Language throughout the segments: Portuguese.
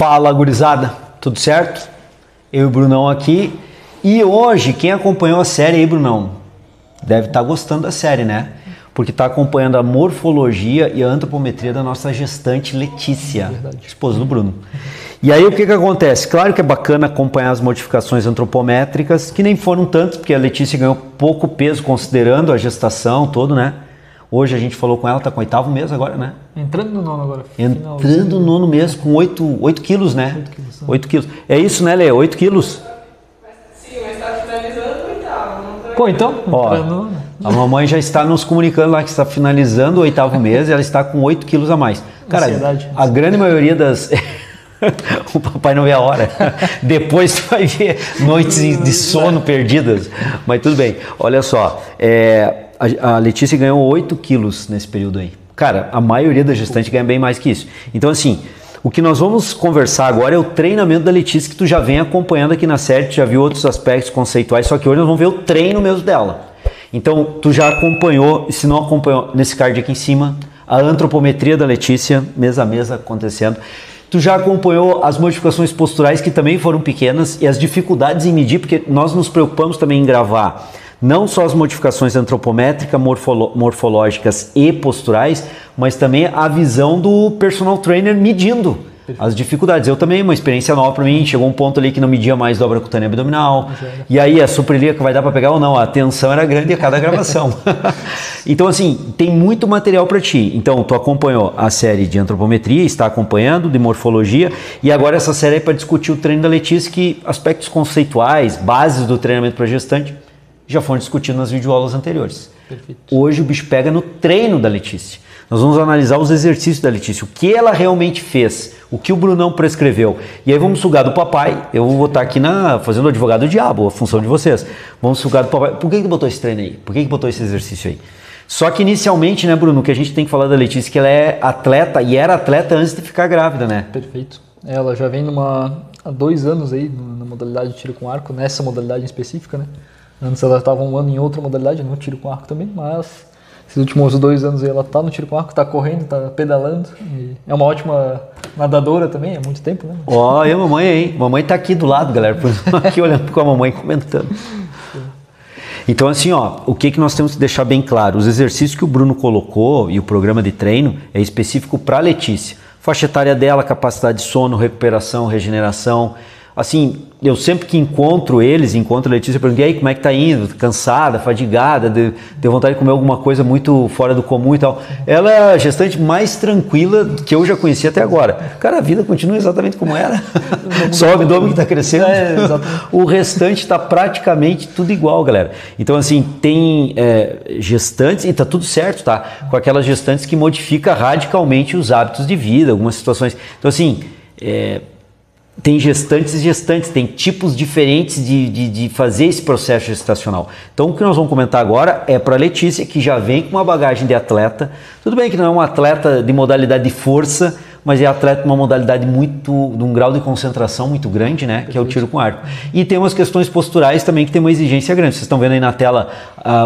Fala, gurizada, tudo certo? Eu e o Brunão aqui. E hoje, quem acompanhou a série aí, Brunão, deve estar gostando da série, né? Porque está acompanhando a morfologia e a antropometria da nossa gestante Letícia, esposa do Bruno. E aí o que acontece? Claro que é bacana acompanhar as modificações antropométricas, que nem foram tantas, porque a Letícia ganhou pouco peso considerando a gestação todo, né? Hoje a gente falou com ela, tá com o 8º mês agora, né? Entrando no nono agora. Entrando no nono mês com 8 quilos, né? 8 quilos. 8 quilos. É isso, né, Lê? 8 quilos? Sim, mas está finalizando o 8º. Pô, então, Ó, a mamãe já está nos comunicando lá que está finalizando o 8º mês e ela está com 8 quilos a mais. Cara, a grande maioria das... O papai não vê a hora. Depois tu vai ver noites de sono perdidas. Mas tudo bem. Olha só, a Letícia ganhou 8 quilos nesse período aí. Cara, a maioria da gestante ganha bem mais que isso. Então assim, o que nós vamos conversar agora é o treinamento da Letícia, que tu já vem acompanhando aqui na série, tu já viu outros aspectos conceituais, só que hoje nós vamos ver o treino mesmo dela. Então tu já acompanhou, e se não acompanhou, nesse card aqui em cima, a antropometria da Letícia, mês a mês acontecendo. Tu já acompanhou as modificações posturais, que também foram pequenas, e as dificuldades em medir, porque nós nos preocupamos também em gravar não só as modificações antropométricas, morfológicas e posturais, mas também a visão do personal trainer medindo as dificuldades. Eu também, uma experiência nova para mim, chegou um ponto ali que não media mais dobra cutânea abdominal, e aí a suprelíaca vai dar para pegar ou não, a tensão era grande a cada gravação. Então assim, tem muito material para ti. Então tu acompanhou a série de antropometria, está acompanhando, de morfologia, e agora essa série é para discutir o treino da Letícia, que aspectos conceituais, bases do treinamento para gestante, já foram discutidos nas videoaulas anteriores. Perfeito. Hoje o bicho pega no treino da Letícia. Nós vamos analisar os exercícios da Letícia, o que ela realmente fez, o que o Brunão prescreveu. E aí vamos sugar do papai. Eu vou estar aqui fazendo o advogado do diabo, a função de vocês. Vamos sugar do papai. Por que botou esse treino aí? Por que botou esse exercício aí? Só que inicialmente, né, Bruno, o que a gente tem que falar da Letícia é que ela é atleta e era atleta antes de ficar grávida, né? Perfeito. Ela já vem há 2 anos aí na modalidade de tiro com arco, nessa modalidade em específica, né? Antes ela estava 1 ano em outra modalidade, no tiro com arco também, mas esses últimos 2 anos aí ela está no tiro com arco, está correndo, está pedalando. E é uma ótima nadadora também, há muito tempo, né? Ó, e a mamãe aí? Mamãe tá aqui do lado, galera, aqui olhando com a mamãe comentando. Então assim, ó, o que nós temos que deixar bem claro? Os exercícios que o Bruno colocou e o programa de treino é específico para a Letícia. Faixa etária dela, capacidade de sono, recuperação, regeneração. Assim, eu sempre que encontro a Letícia, eu pergunto, e aí, como é que tá indo? Cansada, fadigada, deu vontade de comer alguma coisa muito fora do comum e tal. Ela é a gestante mais tranquila que eu já conheci até agora. Cara, a vida continua exatamente como era. Só o abdômen que tá crescendo. O restante tá praticamente tudo igual, galera. Então, assim, tem gestantes, e tá tudo certo, tá? Com aquelas gestantes que modificam radicalmente os hábitos de vida, algumas situações. Então, assim, tem gestantes e gestantes, tem tipos diferentes de fazer esse processo gestacional. Então o que nós vamos comentar agora é para a Letícia, que já vem com uma bagagem de atleta. Tudo bem que não é uma atleta de modalidade de força, mas é atleta de uma modalidade de um grau de concentração muito grande, né? Que é o tiro com arco. E tem umas questões posturais também que tem uma exigência grande. Vocês estão vendo aí na tela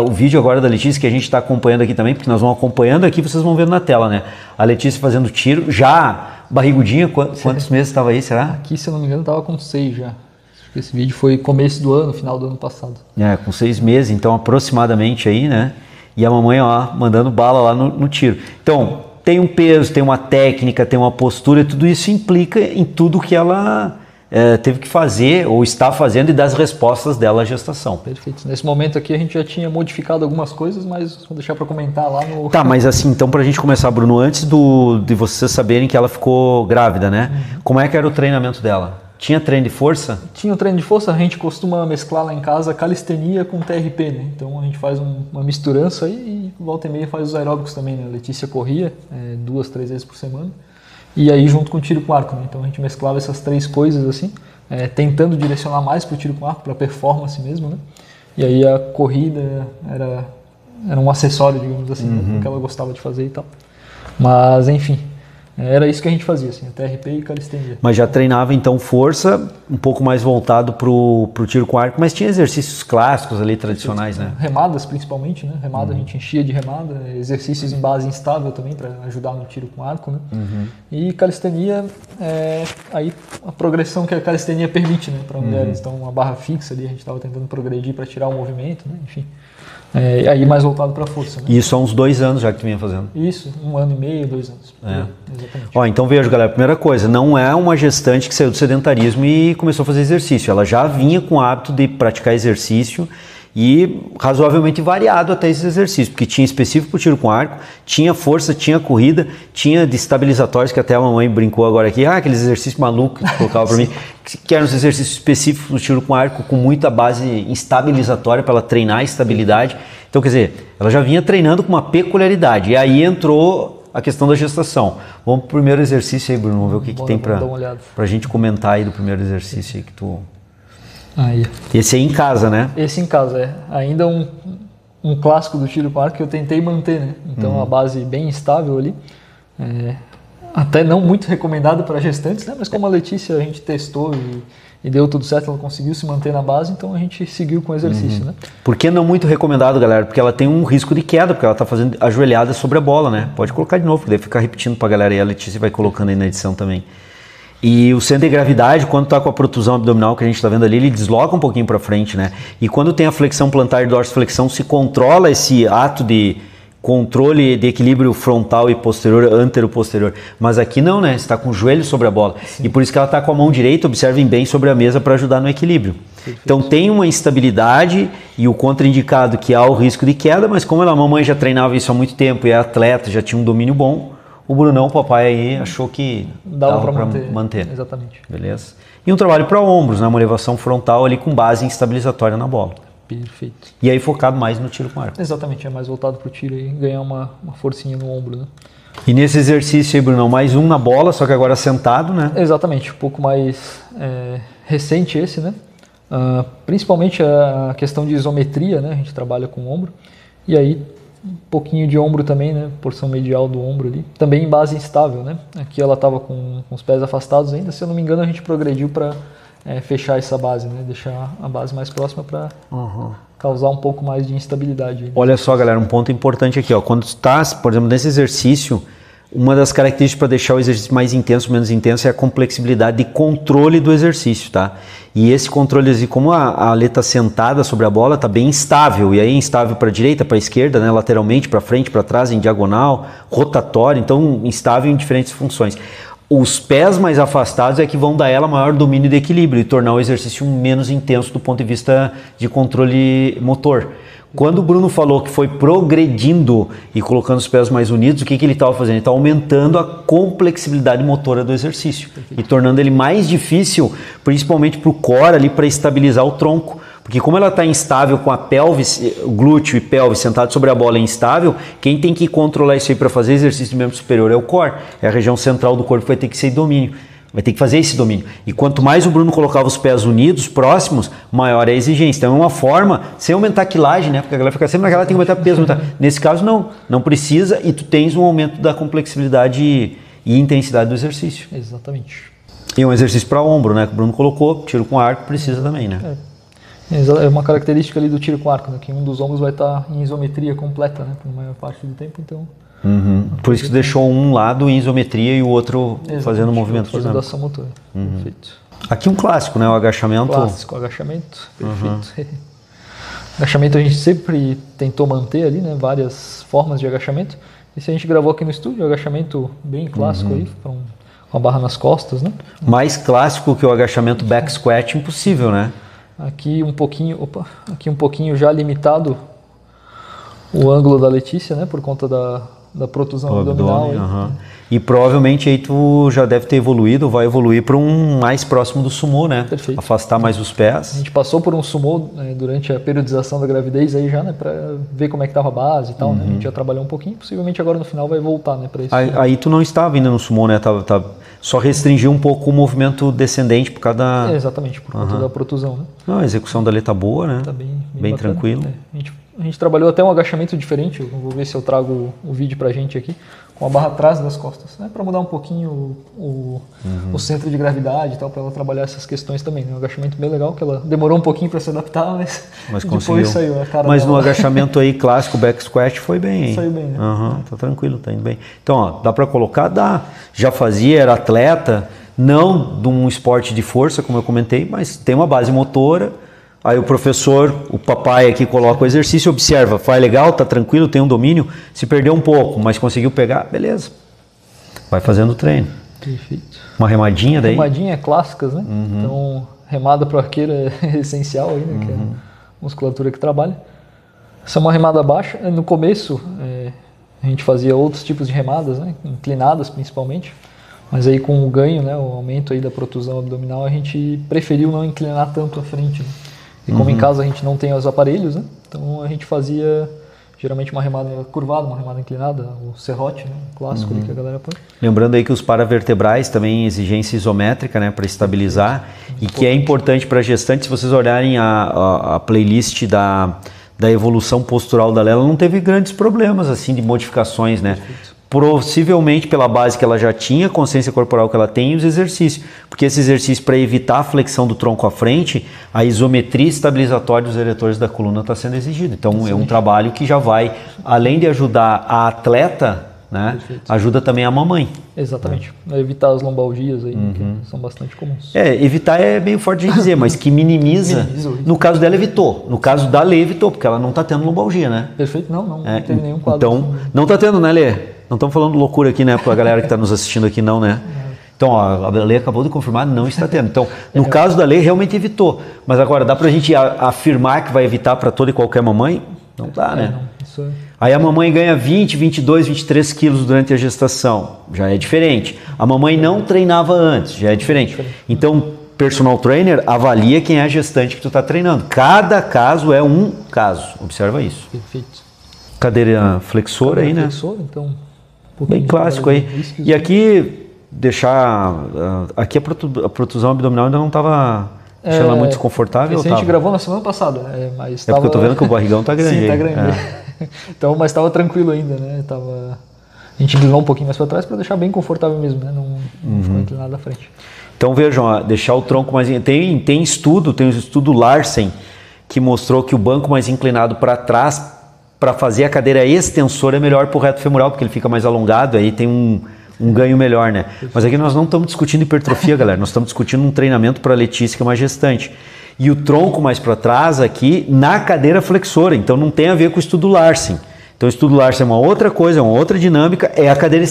o vídeo agora da Letícia, que a gente está acompanhando aqui também, porque nós vamos acompanhando aqui, vocês vão vendo na tela, né? A Letícia fazendo tiro, já barrigudinha, quantos meses estava aí, será? Aqui, se eu não me engano, estava com 6 já. Acho que esse vídeo foi começo do ano, final do ano passado. Com 6 meses, então aproximadamente aí, né? E a mamãe, ó, mandando bala lá no tiro. Então, tem um peso, tem uma técnica, tem uma postura, e tudo isso implica em tudo que ela teve que fazer ou está fazendo e das respostas dela à gestação. Perfeito. Nesse momento aqui a gente já tinha modificado algumas coisas, mas vou deixar para comentar lá no... Tá, mas assim, então pra gente começar, Bruno, antes de vocês saberem que ela ficou grávida, né? Como é que era o treinamento dela? Tinha treino de força? Tinha o treino de força, a gente costuma mesclar lá em casa calistenia com TRP, né? Então a gente faz uma misturança aí e volta e meia faz os aeróbicos também, né? A Letícia corria 2, 3 vezes por semana. E aí junto com o tiro com arco, né? Então a gente mesclava essas 3 coisas assim, tentando direcionar mais para o tiro com arco, para performance mesmo, né? E aí a corrida era um acessório, digamos assim, né? Que ela gostava de fazer e tal. Mas enfim, Era isso que a gente fazia, assim, TRP e calistenia. Mas já treinava então força, um pouco mais voltado pro tiro com arco, mas tinha exercícios clássicos ali, tradicionais, né? Remadas principalmente, né? Remada a gente enchia de remada, exercícios em base instável também para ajudar no tiro com arco, né? E calistenia, aí a progressão que a calistenia permite, né, para mulheres. Então uma barra fixa ali, a gente estava tentando progredir para tirar o movimento, né? Enfim. Aí mais voltado para a força, né? Isso há uns 2 anos já que tu vinha fazendo. Isso, 1 ano e meio, 2 anos. Exatamente. Ó, então veja, galera, primeira coisa, não é uma gestante que saiu do sedentarismo e começou a fazer exercício. Ela já vinha com o hábito de praticar exercício e razoavelmente variado até esses exercícios, porque tinha específico para o tiro com arco, tinha força, tinha corrida, tinha de estabilizatórios, que até a mamãe brincou agora aqui, aqueles exercícios malucos que colocava para mim, que eram os exercícios específicos do tiro com arco, com muita base estabilizatória para ela treinar a estabilidade. Então, quer dizer, ela já vinha treinando com uma peculiaridade, e aí entrou a questão da gestação. Vamos para o primeiro exercício aí, Bruno, vamos ver o que tem para a gente comentar aí do primeiro exercício aí que tu... Aí. Esse aí em casa, né? Esse em casa, ainda um clássico do tiro com arco que eu tentei manter, né? Então uma base bem estável ali, até não muito recomendado para gestantes, né? Mas como a Letícia a gente testou e deu tudo certo, ela conseguiu se manter na base, então a gente seguiu com o exercício, né? Por que não muito recomendado, galera? Porque ela tem um risco de queda, porque ela está fazendo ajoelhada sobre a bola, né? Pode colocar de novo, porque deve ficar repetindo para a galera e a Letícia vai colocando aí na edição também. E o centro de gravidade, quando está com a protusão abdominal que a gente está vendo ali, ele desloca um pouquinho para frente, né? E quando tem a flexão plantar e dorsiflexão, se controla esse ato de controle de equilíbrio frontal e posterior, antero-posterior. Mas aqui não, né? Você está com o joelho sobre a bola. Sim. E por isso que ela está com a mão direita, observem bem, sobre a mesa para ajudar no equilíbrio. Perfeito. Então tem uma instabilidade e o contraindicado que há o risco de queda, mas como a mamãe já treinava isso há muito tempo e é atleta, já tinha um domínio bom, o Brunão, o papai aí, achou que dava para manter. Exatamente. Beleza? E um trabalho para ombros, né? Uma elevação frontal ali com base em estabilizatória na bola. Perfeito. E aí focado mais no tiro com arco. Exatamente, é mais voltado para o tiro e ganhar uma forcinha no ombro, né? E nesse exercício aí, Brunão, mais um na bola, só que agora sentado, né? Exatamente, um pouco mais recente esse, né? Principalmente a questão de isometria, né? A gente trabalha com o ombro. E aí um pouquinho de ombro também, né? Porção medial do ombro ali. Também em base instável, né? Aqui ela estava com os pés afastados ainda. Se eu não me engano, a gente progrediu para fechar essa base, né? Deixar a base mais próxima para causar um pouco mais de instabilidade. Aí. Olha só, galera, um ponto importante aqui, ó. Quando está, por exemplo, nesse exercício, uma das características para deixar o exercício mais intenso, menos intenso, é a complexibilidade de controle do exercício, tá? E esse controle, como a Lê está sentada sobre a bola, está bem instável, e aí instável para a direita, para a esquerda, né? Lateralmente, para frente, para trás, em diagonal, rotatório, então instável em diferentes funções. Os pés mais afastados é que vão dar a ela maior domínio de equilíbrio e tornar o exercício menos intenso do ponto de vista de controle motor. Quando o Bruno falou que foi progredindo e colocando os pés mais unidos, o que ele estava fazendo? Ele estava aumentando a complexibilidade motora do exercício e tornando ele mais difícil, principalmente para o core ali, para estabilizar o tronco. Porque como ela está instável com a pelvis, glúteo e pelvis sentado sobre a bola instável, quem tem que controlar isso aí para fazer exercício de membro superior é o core. É a região central do corpo que vai ter que ser domínio. Vai ter que fazer esse domínio. E quanto mais o Bruno colocava os pés unidos, próximos, maior é a exigência. Então é uma forma, sem aumentar a quilagem, né? Porque a galera fica sempre naquela, tem que aumentar peso. Nesse caso não precisa e tu tens um aumento da complexibilidade e intensidade do exercício. Exatamente. E um exercício para ombro, né? Que o Bruno colocou, tiro com arco, precisa também, né? É uma característica ali do tiro com arco, né? Que um dos ombros vai estar em isometria completa, né? Por maior parte do tempo, então... Por isso que tu deixou um lado em isometria e o outro fazendo o movimento fazendo ação motora. Perfeito. Aqui um clássico, né? O agachamento. Clássico, agachamento. Perfeito. Agachamento a gente sempre tentou manter ali, né? Várias formas de agachamento. Esse a gente gravou aqui no estúdio, agachamento bem clássico aí, com a barra nas costas, né? Mais clássico que o agachamento back squat, impossível, né? Aqui um pouquinho já limitado o ângulo da Letícia, né? Por conta da protusão abdominal. E provavelmente aí tu já deve ter evoluído, vai evoluir para um mais próximo do sumô, né? Perfeito. Afastar mais os pés. A gente passou por um sumô durante a periodização da gravidez aí já, né? Para ver como é que estava a base e tal, né? A gente já trabalhou um pouquinho, possivelmente agora no final vai voltar, né? Para isso. Aí tu não estava ainda no sumô, né? Só restringiu um pouco o movimento descendente por causa da... Exatamente, por conta da protusão, né? Não, a execução dali tá boa, né? Tá bem tranquilo. A gente A gente trabalhou até um agachamento diferente, eu vou ver se eu trago o vídeo pra gente aqui, com a barra atrás das costas, né? Para mudar um pouquinho o centro de gravidade e tal, para ela trabalhar essas questões também. Né? Um agachamento bem legal, que ela demorou um pouquinho para se adaptar, mas depois saiu a cara Mas dela. No agachamento aí clássico, back squat, foi bem, hein? Saiu bem, né? Tá tranquilo, tá indo bem. Então, ó, dá para colocar? Dá. Já fazia, era atleta, não de um esporte de força, como eu comentei, mas tem uma base motora. Aí o professor, o papai aqui coloca o exercício, observa, faz legal, tá tranquilo, tem um domínio, se perdeu um pouco, mas conseguiu pegar, beleza. Vai fazendo o treino. Perfeito. Uma remadinha daí? Remadinha clássicas, né? Então, remada para o arqueiro é essencial aí, né? Que é a musculatura que trabalha. Essa é uma remada baixa. No começo, a gente fazia outros tipos de remadas, né? Inclinadas principalmente. Mas aí com o ganho, né? O aumento aí da protusão abdominal, a gente preferiu não inclinar tanto à frente, né? E como em casa a gente não tem os aparelhos, né? Então a gente fazia geralmente uma remada curvada, uma remada inclinada, o serrote, né? O clássico ali que a galera põe. Lembrando aí que os paravertebrais também exigência isométrica, né? Para estabilizar e que é importante para gestante. Se vocês olharem a playlist da evolução postural da Lela, não teve grandes problemas assim de modificações, né? Possivelmente pela base que ela já tinha, consciência corporal que ela tem e os exercícios. Porque esse exercício, para evitar a flexão do tronco à frente, a isometria estabilizatória dos eretores da coluna está sendo exigida. Então é um trabalho que já vai, além de ajudar a atleta, né, ajuda também a mamãe. Exatamente. Evitar as lombalgias aí, que são bastante comuns. Evitar é meio forte de dizer, mas que minimiza. No caso dela, evitou. No caso da Lê, evitou, porque ela não está tendo lombalgia, né? Perfeito. Não teve nenhum quadro. Então, não está tendo, né, Lê? Não estamos falando loucura aqui, né? Para a galera que está nos assistindo aqui, não, né? Então, ó, a Lê acabou de confirmar, não está tendo. Então, no caso da Lê, realmente evitou. Mas agora, dá para a gente afirmar que vai evitar para toda e qualquer mamãe? Não dá, né? Não. Isso é... Aí a mamãe ganha 20, 22, 23 quilos durante a gestação. Já é diferente. A mamãe não treinava antes, já é diferente. Então, personal trainer avalia quem é a gestante que tu está treinando. Cada caso é um caso. Observa isso. Perfeito. Cadeira flexora aí, né? Flexora, então... Bem clássico aí. E aqui, aqui a protusão abdominal ainda não estava deixando ela muito desconfortável? A gente gravou na semana passada, mas porque eu tô vendo que o barrigão tá grande. Sim, tá grande. Então, mas estava tranquilo ainda, né? A gente inclinou um pouquinho mais para trás para deixar bem confortável mesmo, né? Não ficou inclinado à frente. Então vejam, ó, deixar o tronco mais... Tem um estudo Larsen que mostrou que o banco mais inclinado para trás, para fazer a cadeira extensora, é melhor para o reto femoral, porque ele fica mais alongado, aí tem um ganho melhor, né? Mas aqui nós não estamos discutindo hipertrofia, galera, nós estamos discutindo um treinamento para a Letícia, que é uma gestante. E o tronco mais para trás aqui na cadeira flexora, então não tem a ver com o estudo Larsen. Então o estudo Larsen é uma outra coisa, é uma outra dinâmica, é a cadeira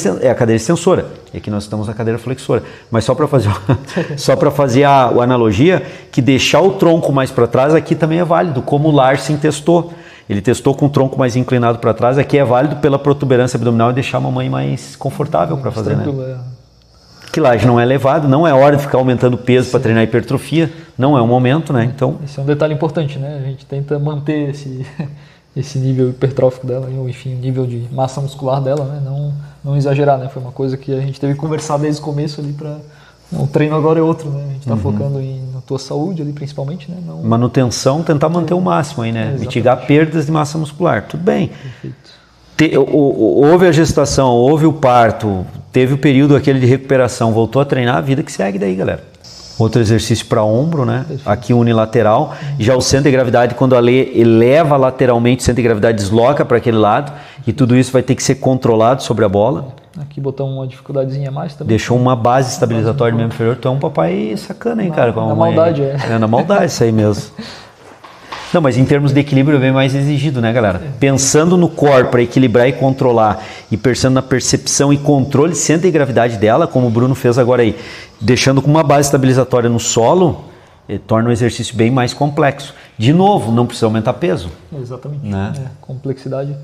extensora. E aqui nós estamos na cadeira flexora. Mas só para fazer a analogia, que deixar o tronco mais para trás aqui também é válido, como o Larsen testou. Ele testou com o tronco mais inclinado para trás, aqui é válido pela protuberância abdominal e deixar a mamãe mais confortável para fazer, né? Quilagem não é elevado, não é hora de ficar aumentando o peso para treinar hipertrofia, não é o momento, né? Então, esse é um detalhe importante, né? A gente tenta manter esse nível hipertrófico dela, ou enfim, o nível de massa muscular dela, né? Não exagerar, né? Foi uma coisa que a gente teve que conversar desde o começo ali para... O treino agora é outro, né? A gente está focando na tua saúde ali, principalmente, né? Manutenção, tentar manter o máximo aí, né? Mitigar perdas de massa muscular. Tudo bem. Perfeito. Houve a gestação, houve o parto, teve o período aquele de recuperação, voltou a treinar, a vida que segue daí, galera. Outro exercício para ombro, né? Perfeito. Aqui unilateral. Já o centro de gravidade, quando a Lê eleva lateralmente, o centro de gravidade desloca para aquele lado e tudo isso vai ter que ser controlado sobre a bola. Aqui botar uma dificuldadezinha a mais também. Deixou uma base estabilizatória do membro inferior. Tu é um papai sacana, hein, cara? Com a na maldade, na maldade, isso aí mesmo. Não, mas em termos de equilíbrio é bem mais exigido, né, galera? Pensando no core para equilibrar e controlar e pensando na percepção e controle, centro de gravidade dela, como o Bruno fez agora aí, deixando com uma base estabilizatória no solo, torna o exercício bem mais complexo. De novo, não precisa aumentar peso. Exatamente. Né? Complexidade.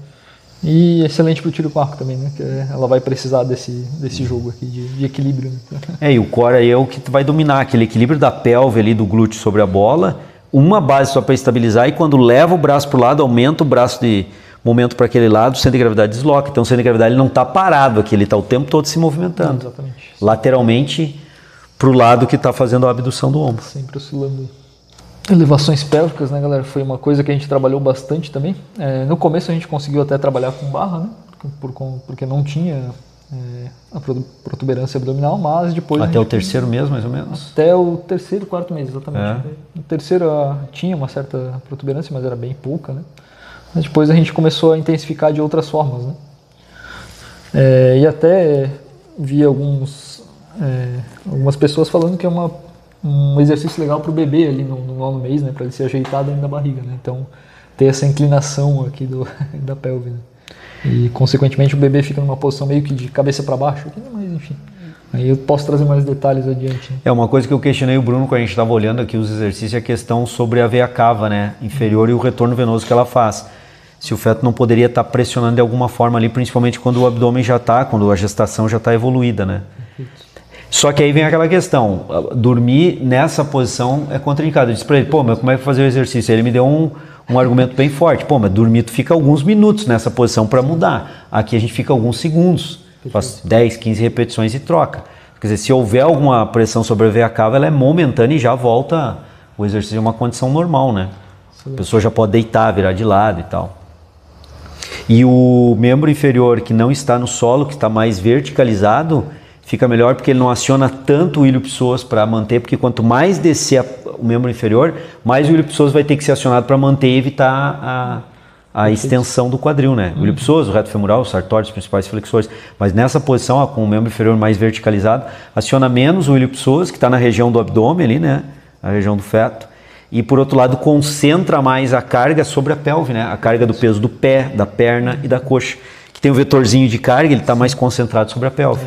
E excelente para o tiro com arco também, né? Que ela vai precisar desse jogo aqui de equilíbrio. Né? E o core aí é o que vai dominar, aquele equilíbrio da pelve ali, do glúteo sobre a bola, uma base só para estabilizar, e quando leva o braço para o lado, aumenta o braço de momento para aquele lado, o centro de gravidade desloca. Então o centro de gravidade ele não está parado aqui, ele está o tempo todo se movimentando. Exatamente. Lateralmente para o lado que está fazendo a abdução do ombro. Sempre oscilando. Elevações pélvicas, né, galera? Foi uma coisa que a gente trabalhou bastante também. No começo a gente conseguiu até trabalhar com barra, né? Porque não tinha a protuberância abdominal, mas depois... Até o terceiro mês, mais ou menos? Até o terceiro, quarto mês, exatamente. No terceiro tinha uma certa protuberância, mas era bem pouca, né? Mas depois a gente começou a intensificar de outras formas, né? E até vi algumas pessoas falando que é um exercício legal para o bebê ali no 9º mês, né? Para ele se ajeitar dentro da barriga, né? Então, ter essa inclinação aqui da pelve, né? E, consequentemente, o bebê fica numa posição meio que de cabeça para baixo, mas enfim. Aí eu posso trazer mais detalhes adiante. Né? Uma coisa que eu questionei o Bruno quando a gente estava olhando aqui os exercícios é a questão sobre a veia cava, né? Inferior e o retorno venoso que ela faz. Se o feto não poderia estar pressionando de alguma forma ali, principalmente quando o abdômen quando a gestação já está evoluída, né? Perfeito. Só que aí vem aquela questão, dormir nessa posição é contraindicado. Eu disse para ele, mas como é que eu vou fazer o exercício? Ele me deu um argumento bem forte, mas dormir tu fica alguns minutos nessa posição para mudar. Aqui a gente fica alguns segundos, faz 10, 15 repetições e troca. Quer dizer, se houver alguma pressão sobre a veia cava, ela é momentânea e já volta, o exercício é uma condição normal, né? A pessoa já pode deitar, virar de lado e tal. E o membro inferior que não está no solo, que está mais verticalizado, fica melhor porque ele não aciona tanto o ilho-psoas para manter, porque quanto mais descer o membro inferior, mais o ilho-psoas vai ter que ser acionado para manter e evitar a extensão do quadril, né? O ilho-psoas, o reto femoral, o sartório, os principais flexores. Mas nessa posição, com o membro inferior mais verticalizado, aciona menos o ilho-psoas, que está na região do abdômen ali, né? A região do feto. E por outro lado, concentra mais a carga sobre a pelve, né? A carga do peso do pé, da perna e da coxa. Que tem o vetorzinho de carga, ele está mais concentrado sobre a pelve.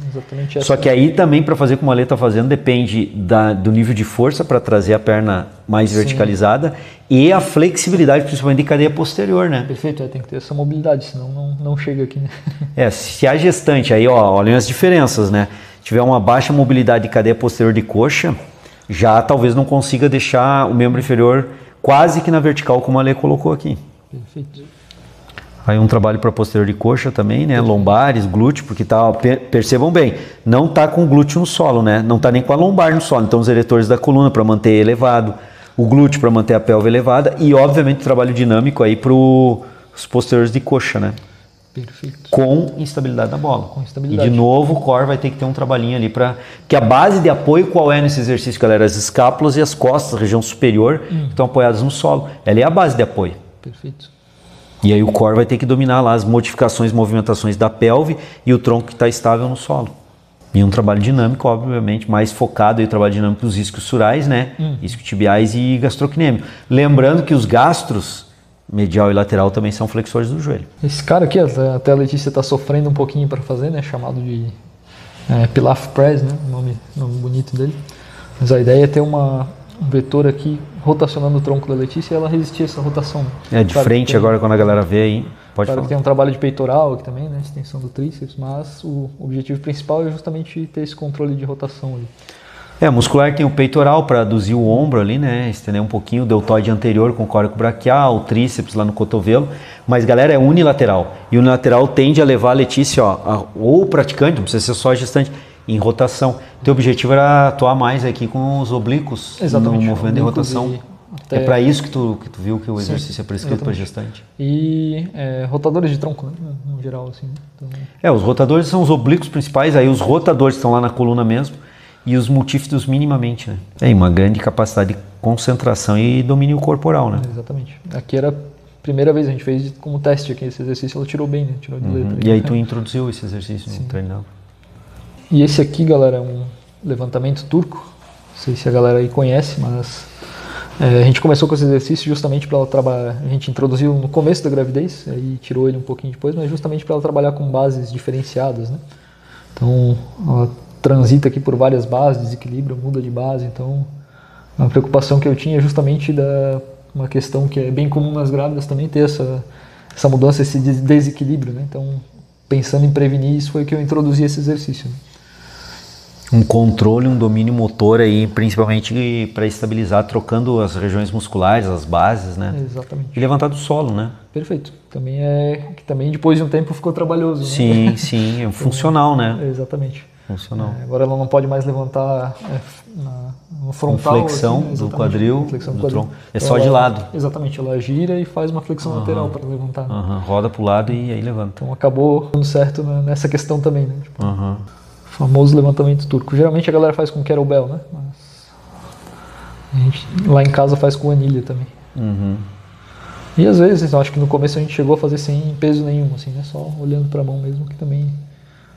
Exatamente. Só que aí também, para fazer como a Lê está fazendo, depende do nível de força para trazer a perna mais verticalizada e a flexibilidade, principalmente de cadeia posterior, né? Perfeito, tem que ter essa mobilidade, senão não chega aqui, né? Se a gestante, aí olhem as diferenças, né? Tiver uma baixa mobilidade de cadeia posterior de coxa, já talvez não consiga deixar o membro inferior quase que na vertical, como a Lê colocou aqui. Perfeito. Aí um trabalho para posterior de coxa também, né? Lombares, glúteo, porque percebam bem, não tá com o glúteo no solo, né? Não tá nem com a lombar no solo. Então os eretores da coluna para manter elevado, o glúteo para manter a pelve elevada e obviamente o trabalho dinâmico aí para os posteriores de coxa, né? Perfeito. Com instabilidade da bola. Com instabilidade. E de novo o core vai ter que ter um trabalhinho ali para... Que a base de apoio qual é nesse exercício, galera? As escápulas e as costas, a região superior, que estão apoiadas no solo. Ela é a base de apoio. Perfeito. E aí o core vai ter que dominar lá as modificações, movimentações da pelve e o tronco que está estável no solo. E um trabalho dinâmico, obviamente, mais focado aí o trabalho dinâmico dos isquiosurais, né? Isquiotibiais e gastrocnêmio. Lembrando que os gastros, medial e lateral, também são flexores do joelho. Esse cara aqui, até a Letícia está sofrendo um pouquinho para fazer, né? Chamado de Pilaf Press, né? Nome bonito dele. Mas a ideia é ter um vetor aqui rotacionando o tronco da Letícia e ela resistir a essa rotação. De frente agora quando a galera vê aí, pode falar. Que tem um trabalho de peitoral aqui também, né? Extensão do tríceps, mas o objetivo principal é justamente ter esse controle de rotação ali. Muscular tem o peitoral para aduzir o ombro ali, né? Estender um pouquinho o deltoide anterior com o córaco braquial, o tríceps lá no cotovelo. Mas, galera, é unilateral. E o unilateral tende a levar a Letícia, ou o praticante, não precisa ser só a gestante, em rotação. Teu objetivo era atuar mais aqui com os oblíquos. Exatamente. No movimento de rotação. É para isso que tu viu que o exercício é prescrito para gestante. E rotadores de tronco, né? No geral, assim. Então... os rotadores são os oblíquos principais, aí os rotadores estão lá na coluna mesmo, e os multífidos minimamente, né? Tem uma grande capacidade de concentração e domínio corporal, né? Exatamente. Aqui era a primeira vez, a gente fez como teste aqui, esse exercício ela tirou bem, né? Tirou de letra. E aí tu introduziu esse exercício no treinador. E esse aqui, galera, é um levantamento turco. Não sei se a galera aí conhece, mas a gente começou com esse exercício justamente para ela trabalhar. A gente introduziu no começo da gravidez, aí tirou ele um pouquinho depois, mas justamente para ela trabalhar com bases diferenciadas, né? Então, ela transita aqui por várias bases, desequilibra, muda de base. Então, a preocupação que eu tinha é justamente uma questão que é bem comum nas grávidas também, ter essa mudança, esse desequilíbrio, né? Então, pensando em prevenir isso, foi que eu introduzi esse exercício, né? Um controle, um domínio motor aí, principalmente para estabilizar, trocando as regiões musculares, as bases, né? Exatamente. E levantar do solo, né? Perfeito. Também depois de um tempo ficou trabalhoso, sim, né? Sim, é funcional, né? Exatamente. Funcional. Agora ela não pode mais levantar no frontal. Flexão assim, do quadril, flexão do do quadril. tronco. É só de lado. Exatamente, ela gira e faz uma flexão lateral para levantar. Né? Roda pro lado e aí levanta. Então acabou dando certo nessa questão também, né? Tipo, famoso levantamento turco. Geralmente a galera faz com kettlebell, né? Mas a gente lá em casa faz com anilha também. E às vezes, eu acho que no começo a gente chegou a fazer sem peso nenhum, assim, né? Só olhando para a mão mesmo, que também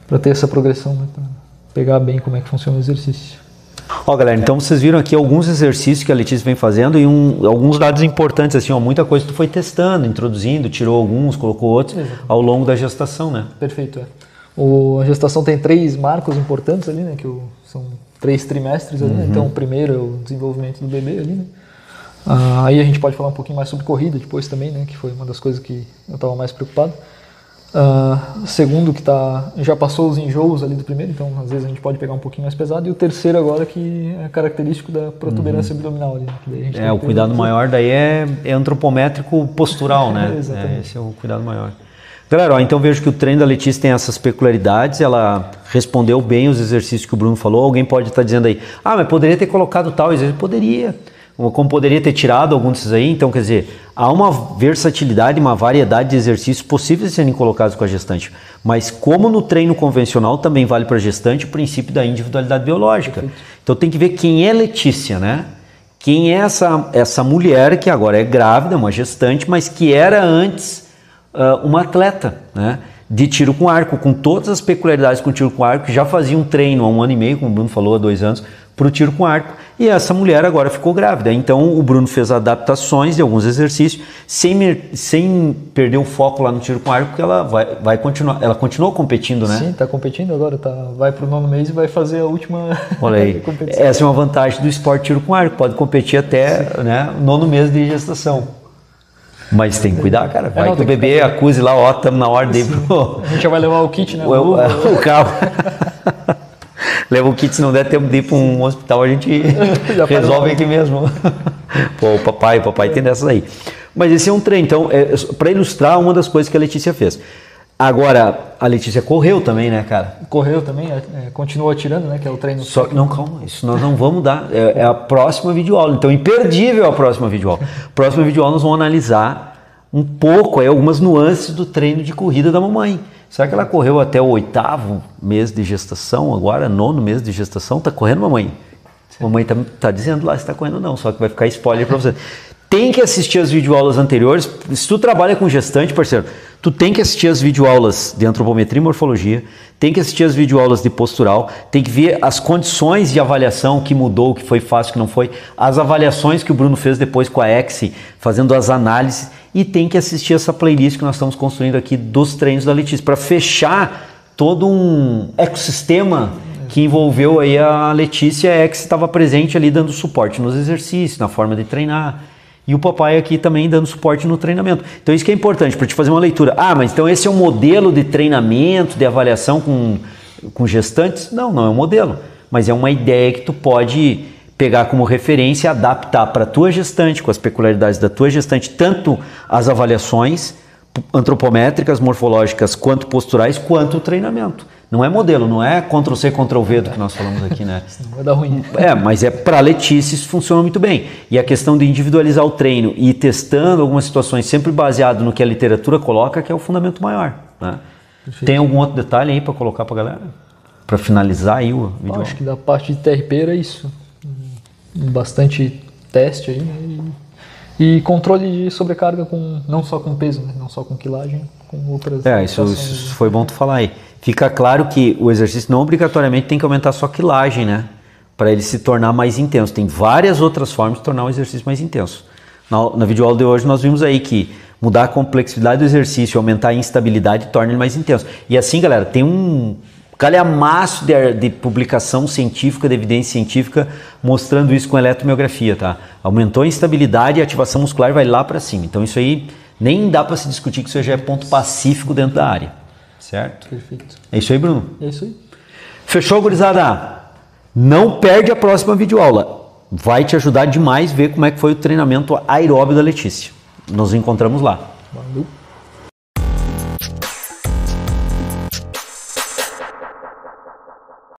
para ter essa progressão, né? Para pegar bem como é que funciona o exercício. Ó, galera, então vocês viram aqui alguns exercícios que a Letícia vem fazendo e alguns dados importantes, assim, ó, muita coisa que tu foi testando, introduzindo, tirou alguns, colocou outros ao longo da gestação, né? Perfeito, a gestação tem 3 marcos importantes ali, né? Que são 3 trimestres ali, né? Então o primeiro é o desenvolvimento do bebê ali, né? Aí a gente pode falar um pouquinho mais sobre corrida depois também, né? Que foi uma das coisas que eu estava mais preocupado. Segundo, que já passou os enjoos ali do primeiro, então às vezes a gente pode pegar um pouquinho mais pesado. E o terceiro agora, que é característico da protuberância abdominal ali, né? Que daí a gente o cuidado maior daí é antropométrico postural, né? Exatamente. Esse é o cuidado maior. Galera, ó, então vejo que o treino da Letícia tem essas peculiaridades, ela respondeu bem os exercícios que o Bruno falou. Alguém pode estar dizendo aí, mas poderia ter colocado tal exercício. Poderia. Como poderia ter tirado algum desses aí. Então, quer dizer, há uma versatilidade, uma variedade de exercícios possíveis de serem colocados com a gestante. Mas como no treino convencional também vale para a gestante o princípio da individualidade biológica. Então tem que ver quem é Letícia, né? Quem é essa mulher que agora é grávida, uma gestante, mas que era antes uma atleta, né? De tiro com arco, com todas as peculiaridades com tiro com arco, que já fazia um treino há 1 ano e meio, como o Bruno falou, há 2 anos, para o tiro com arco. E essa mulher agora ficou grávida. Então o Bruno fez adaptações de alguns exercícios, sem perder o foco lá no tiro com arco, porque ela vai continuar. Ela continuou competindo, né? Sim, está competindo agora, vai para o 9º mês e vai fazer a última competição. Essa é uma vantagem do esporte tiro com arco, pode competir até, né, 9º mês de gestação. Mas tem que cuidar, cara. Vai que o bebê acuse lá, ó, estamos na hora dele. A gente já vai levar o kit, né? O carro. Leva o kit, se não der tempo de ir para um hospital, a gente resolve aqui mesmo. Pô, o papai tem dessas aí. Mas esse é um treino. Então, para ilustrar uma das coisas que a Letícia fez. Agora, a Letícia correu também, né, cara? Correu também, continuou atirando, né, que é o treino. Só que, não, calma, isso nós não vamos dar. É a próxima videoaula, então imperdível a próxima videoaula. Próxima videoaula nós vamos analisar um pouco aí, algumas nuances do treino de corrida da mamãe. Será que ela correu até o 8º mês de gestação, agora 9º mês de gestação? Tá correndo, mamãe? Mamãe tá dizendo lá se tá correndo não, só que vai ficar spoiler para você. Tem que assistir as videoaulas anteriores. Se tu trabalha com gestante, parceiro, tu tem que assistir as videoaulas de antropometria e morfologia, tem que assistir as videoaulas de postural, tem que ver as condições de avaliação, o que mudou, o que foi fácil, o que não foi, as avaliações que o Bruno fez depois com a EXI, fazendo as análises, e tem que assistir essa playlist que nós estamos construindo aqui dos treinos da Letícia, para fechar todo um ecossistema que envolveu aí a Letícia. A EXI estava presente ali dando suporte nos exercícios, na forma de treinar. E o papai aqui também dando suporte no treinamento. Então isso que é importante para te fazer uma leitura. Mas então esse é um modelo de treinamento, de avaliação com gestantes? Não é um modelo. Mas é uma ideia que tu pode pegar como referência e adaptar para a tua gestante, com as peculiaridades da tua gestante, tanto as avaliações antropométricas, morfológicas, quanto posturais, quanto o treinamento. Não é modelo, não é Ctrl+C, Ctrl+V do que nós falamos aqui, né? Senão vai dar ruim. Mas para a Letícia isso funciona muito bem. E a questão de individualizar o treino e ir testando algumas situações sempre baseado no que a literatura coloca, que é o fundamento maior, né? Tem algum outro detalhe aí para colocar para a galera? Para finalizar aí o vídeo? Acho que da parte de TRP era isso. Bastante teste aí, né? E controle de sobrecarga, não só com peso, né? Não só com quilagem, com outras... Isso foi bom tu falar aí. Fica claro que o exercício não obrigatoriamente tem que aumentar só a quilagem, né? Para ele se tornar mais intenso. Tem várias outras formas de tornar o exercício mais intenso. Na videoaula de hoje nós vimos aí que mudar a complexidade do exercício, aumentar a instabilidade torna ele mais intenso. E assim, galera, tem um calhamaço de publicação científica, de evidência científica, mostrando isso com eletromiografia, tá? Aumentou a instabilidade e a ativação muscular vai lá para cima. Então isso aí nem dá para se discutir que isso já é ponto pacífico dentro da área, certo? Perfeito. É isso aí, Bruno? É isso aí. Fechou, gurizada? Não perde a próxima videoaula. Vai te ajudar demais ver como é que foi o treinamento aeróbio da Letícia. Nos encontramos lá. Valeu.